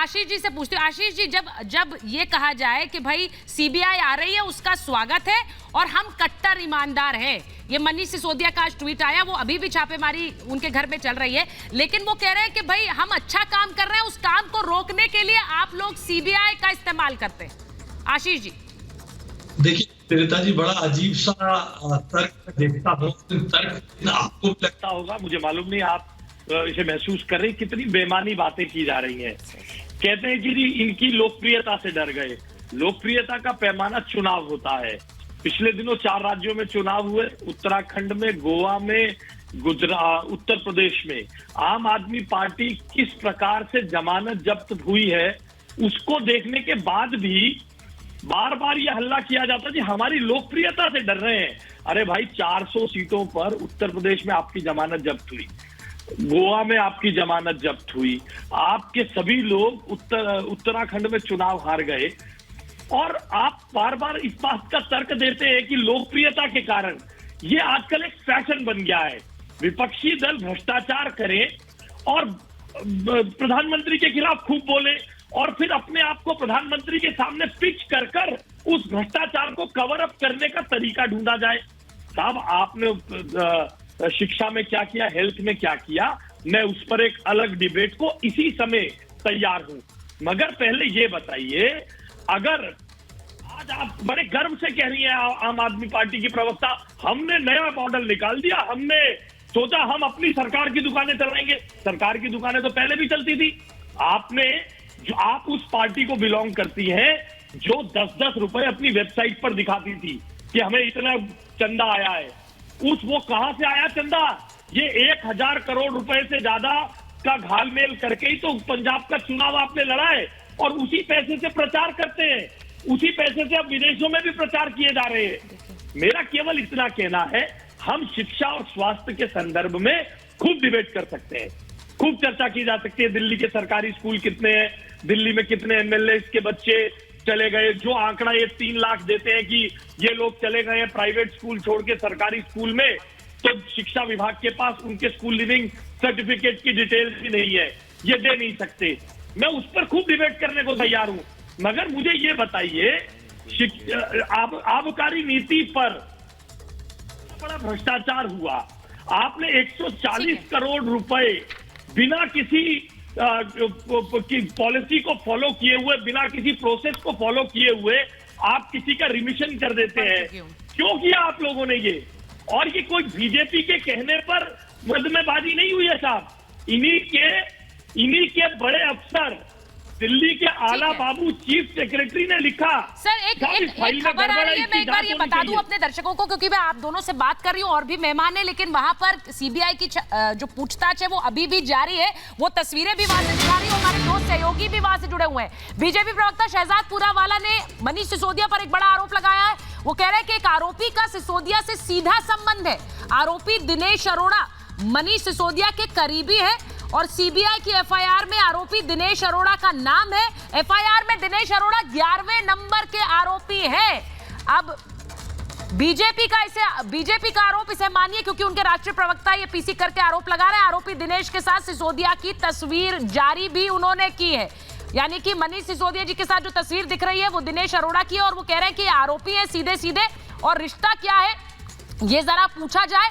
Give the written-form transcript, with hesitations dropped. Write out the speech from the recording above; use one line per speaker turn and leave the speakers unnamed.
आशीष जी से पूछती हूँ। आशीष जी, जब ये कहा जाए कि भाई सीबीआई आ रही है, उसका स्वागत है और हम कट्टर ईमानदार हैं, ये मनीष सिसोदिया का आज ट्वीट आया, वो अभी भी छापेमारी उनके घर में चल रही है, लेकिन वो कह रहे हैं कि भाई हम अच्छा काम कर रहे हैं, उस काम को रोकने के लिए आप लोग सीबीआई का इस्तेमाल करते हैं। आशीष जी
देखिए प्रीता जी, बड़ा अजीब सा तर्क देखता हूँ। तर्क आपको लगता होगा, मुझे मालूम नहीं आप इसे महसूस कर रहे, कितनी बेमानी बातें की जा रही हैं। कहते हैं कि जी इनकी लोकप्रियता से डर गए। लोकप्रियता का पैमाना चुनाव होता है। पिछले दिनों 4 राज्यों में चुनाव हुए, उत्तराखंड में, गोवा में, उत्तर प्रदेश में। आम आदमी पार्टी किस प्रकार से जमानत जब्त हुई है, उसको देखने के बाद भी बार बार यह हल्ला किया जाता है कि हमारी लोकप्रियता से डर रहे हैं। अरे भाई, 400 सीटों पर उत्तर प्रदेश में आपकी जमानत जब्त हुई, गोवा में आपकी जमानत जब्त हुई, आपके सभी लोग उत्तराखंड में चुनाव हार गए, और आप बार बार इस बात का तर्क देते हैं कि लोकप्रियता के कारण। ये आजकल एक फैशन बन गया है, विपक्षी दल भ्रष्टाचार करें और प्रधानमंत्री के खिलाफ खूब बोले और फिर अपने आप को प्रधानमंत्री के सामने पिच कर कर उस भ्रष्टाचार को कवर अप करने का तरीका ढूंढा जाए। साहब, आपने शिक्षा में क्या किया, हेल्थ में क्या किया, मैं उस पर एक अलग डिबेट को इसी समय तैयार हूं। मगर पहले ये बताइए, अगर आज आप बड़े गर्व से कह रही हैं आम आदमी पार्टी की प्रवक्ता, हमने नया मॉडल निकाल दिया, हमने सोचा हम अपनी सरकार की दुकानें चलाएंगे। सरकार की दुकानें तो पहले भी चलती थी। आप उस पार्टी को बिलोंग करती हैं जो 10-10 रुपए अपनी वेबसाइट पर दिखाती थी कि हमें इतना चंदा आया है। वो कहां से आया चंदा? ये 1000 करोड़ रुपए से ज्यादा का घालमेल करके ही तो पंजाब का चुनाव आपने लड़ा है, और उसी पैसे से प्रचार करते हैं, उसी पैसे से अब विदेशों में भी प्रचार किए जा रहे हैं। मेरा केवल इतना कहना है, हम शिक्षा और स्वास्थ्य के संदर्भ में खूब डिबेट कर सकते हैं, खूब चर्चा की जा सकती है। दिल्ली के सरकारी स्कूल कितने हैं, दिल्ली में कितने एमएलए के बच्चे चले गए, जो आंकड़ा ये 3 लाख देते हैं कि ये लोग चले गए हैं प्राइवेट स्कूल छोड़ के सरकारी स्कूल में, तो शिक्षा विभाग के पास उनके स्कूल लिविंग सर्टिफिकेट की डिटेल्स भी नहीं है, ये दे नहीं सकते। मैं उस पर खूब डिबेट करने को तैयार हूं, मगर मुझे ये बताइए, आबकारी नीति पर बड़ा भ्रष्टाचार हुआ। आपने 140 करोड़ रुपए बिना किसी पॉलिसी को फॉलो किए हुए, बिना किसी प्रोसेस को फॉलो किए हुए आप किसी का रिमिशन कर देते हैं। क्यों किया आप लोगों ने ये? और ये कोई बीजेपी के कहने पर मुकदमेबाजी नहीं हुई है साहब। इन्हीं के बड़े अफसर, दिल्ली के आला बाबू चीफ सेक्रेटरी ने लिखा।
सर, एक खबर आ रही है, मैं एक बार ये बता दूं अपने दर्शकों को, क्योंकि मैं आप दोनों से बात कर रही हूं और भी मेहमान है, लेकिन वहां पर सीबीआई की जो पूछताछ है वो अभी भी जारी है। वो तस्वीरें भी वहां से दिखा रही है, हमारे दो सहयोगी भी वहां से जुड़े हुए हैं। बीजेपी प्रवक्ता शहजाद पूरावाला ने मनीष सिसोदिया पर एक बड़ा आरोप लगाया है। वो कह रहे हैं कि एक आरोपी का सिसोदिया से सीधा संबंध है। आरोपी दिनेश अरोड़ा मनीष सिसोदिया के करीबी है और सीबीआई की एफआईआर में आरोपी दिनेश अरोड़ा का नाम है। एफआईआर में दिनेश अरोड़ा 11वें नंबर के आरोपी है। अब बीजेपी का आरोप इसे मानिए, क्योंकि उनके राष्ट्रीय प्रवक्ता ये पीसी करके आरोप लगा रहे हैं। आरोपी दिनेश के साथ सिसोदिया की तस्वीर जारी भी उन्होंने की है, यानी कि मनीष सिसोदिया जी के साथ जो तस्वीर दिख रही है वो दिनेश अरोड़ा की है, और वो कह रहे हैं कि आरोपी है सीधे सीधे, और रिश्ता क्या है ये जरा पूछा जाए।